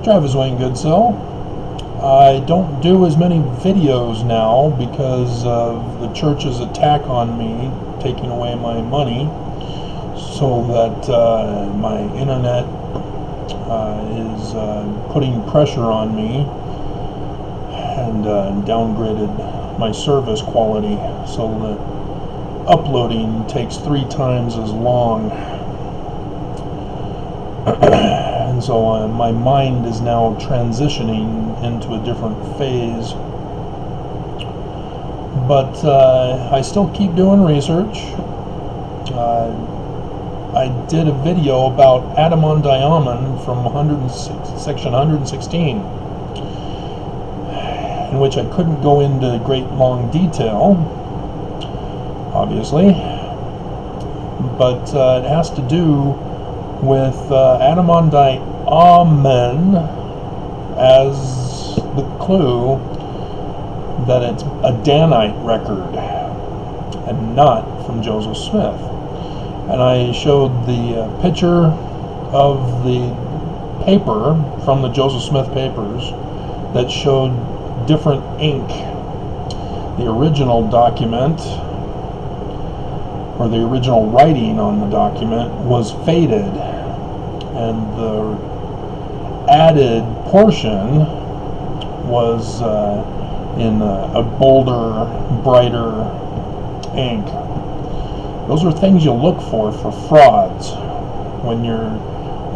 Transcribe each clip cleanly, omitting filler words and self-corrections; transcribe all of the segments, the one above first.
Travis Wayne Goodsell. I don't do as many videos now because of the church's attack on me, taking away my money, so that my internet is putting pressure on me and downgraded my service quality so that uploading takes 3 times as long. And so my mind is now transitioning into a different phase. But I still keep doing research. I did a video about Adam on Diamond from section 116, in which I couldn't go into great long detail, obviously, but it has to do with Adam on Diamond as the clue that it's a Danite record and not from Joseph Smith. And I showed the picture of the paper from the Joseph Smith papers that showed different ink. The original document, or the original writing on the document, was faded, and the added portion was in a bolder, brighter ink. Those are things you look for frauds. When you're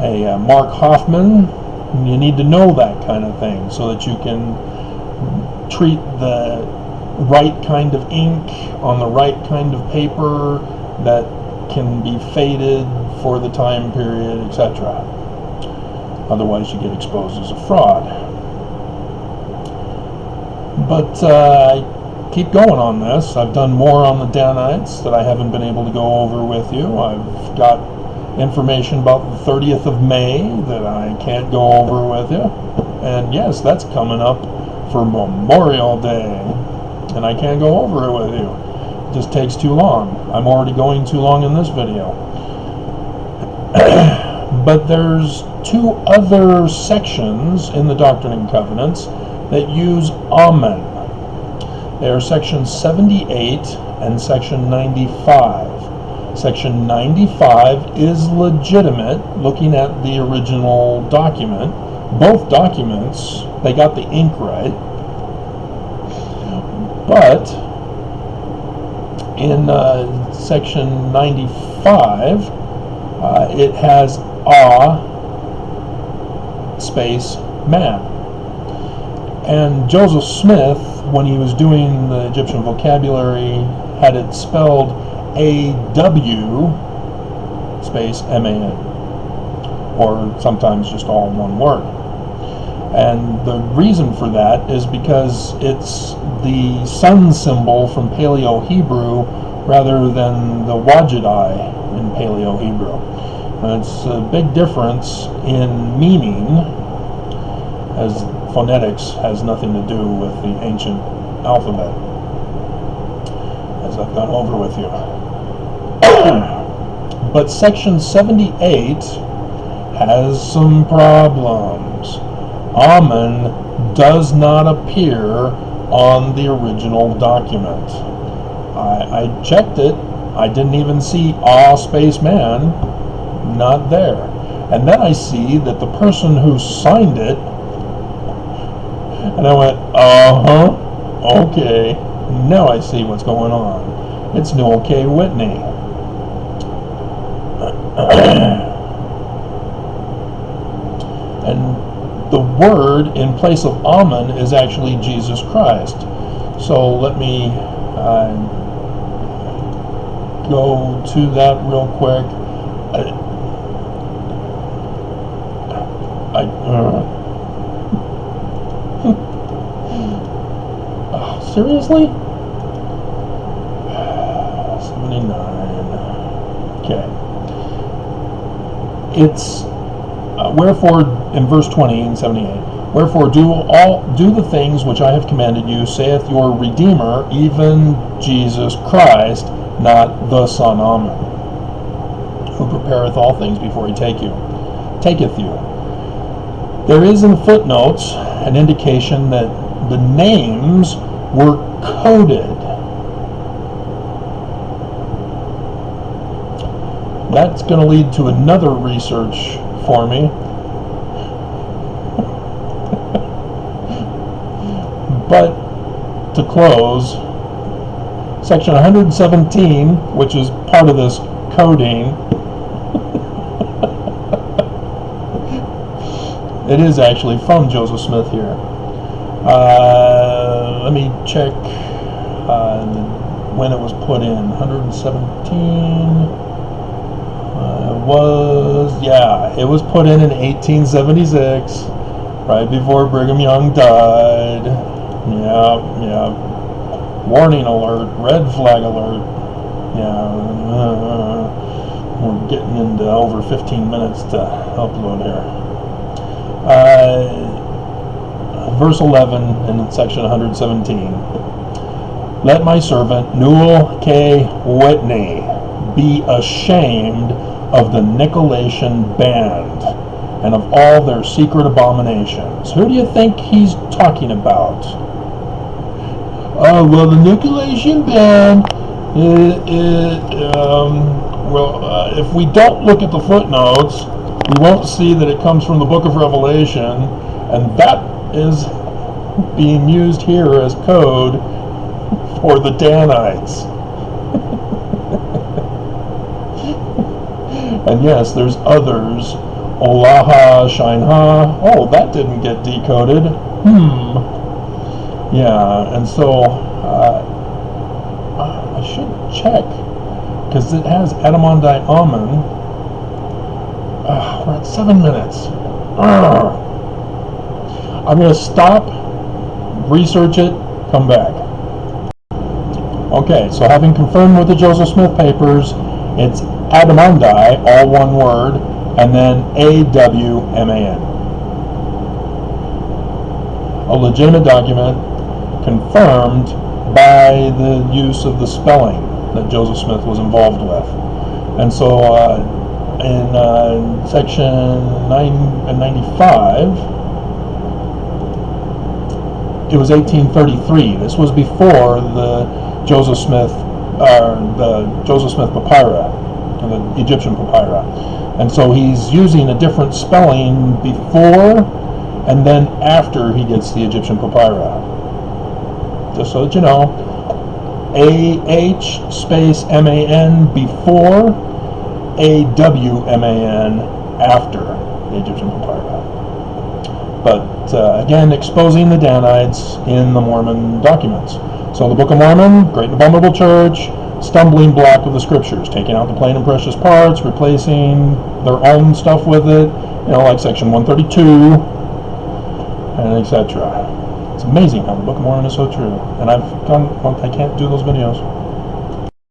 a Mark Hoffman, you need to know that kind of thing so that you can treat the right kind of ink on the right kind of paper that can be faded for the time period, etc. Otherwise you get exposed as a fraud. But I keep going on this. I've done more on the Danites that I haven't been able to go over with you. I've got information about the 30th of May that I can't go over with you. And yes, that's coming up for Memorial Day, and I can't go over it with you. It just takes too long. I'm already going too long in this video. But there's 2 other sections in the Doctrine and Covenants that use Amen. They are section 78 and section 95. Section 95 is legitimate, looking at the original document. Both documents, they got the ink right. But in section 95, it has space man. And Joseph Smith, when he was doing the Egyptian vocabulary, had it spelled A-W space M-A-N, or sometimes just all one word. And the reason for that is because it's the sun symbol from Paleo-Hebrew rather than the Wajidai in Paleo-Hebrew. And it's a big difference in meaning, as phonetics has nothing to do with the ancient alphabet, as I've gone over with you. But section 78 has some problems. Amen does not appear on the original document. I checked it. I didn't even see space man, not there. And then I see that the person who signed it, and I went, okay, now I see what's going on. It's Noel K. Whitney. And the word in place of Amen is actually Jesus Christ. So let me go to that real quick. Seriously? 79. Okay. It's wherefore, in verse 20 and 78, wherefore do the things which I have commanded you, saith your Redeemer, even Jesus Christ, not the Son Amen, who prepareth all things before he taketh you. There is in the footnotes an indication that the names were coded. That's going to lead to another research for me. But to close, section 117, which is part of this coding, it is actually from Joseph Smith here. Let me check when it was put in. 117 it was put in 1876, right before Brigham Young died. Yeah. Warning alert, red flag alert. We're getting into over 15 minutes to upload here. Verse 11 in section 117. Let my servant Newell K. Whitney be ashamed of the Nicolaitan band and of all their secret abominations. Who do you think he's talking about? Oh, well, the Nicolaitan band, if we don't look at the footnotes, we won't see that it comes from the book of Revelation, and that is being used here as code for the Danites. And yes, there's others. Olaha, Shinha. Oh, that didn't get decoded. Yeah, and so I should check, because it has Adamondi Amun. We're at 7 minutes. I'm going to stop, research it, come back. Okay, so having confirmed with the Joseph Smith papers, it's Adamondi, all one word, and then A-W-M-A-N. A legitimate document confirmed by the use of the spelling that Joseph Smith was involved with. And so in section 95, it was 1833. This was before the Joseph Smith papyri, the Egyptian papyri. And so he's using a different spelling before and then after he gets the Egyptian papyri. Just so that you know, A-H space M-A-N before, A-W-M-A-N after the Egyptian papyri. But again, exposing the Danites in the Mormon documents. So the Book of Mormon, Great and Abominable Church, stumbling block of the Scriptures, taking out the plain and precious parts, replacing their own stuff with it, like section 132, and etc. It's amazing how the Book of Mormon is so true. And I can't do those videos.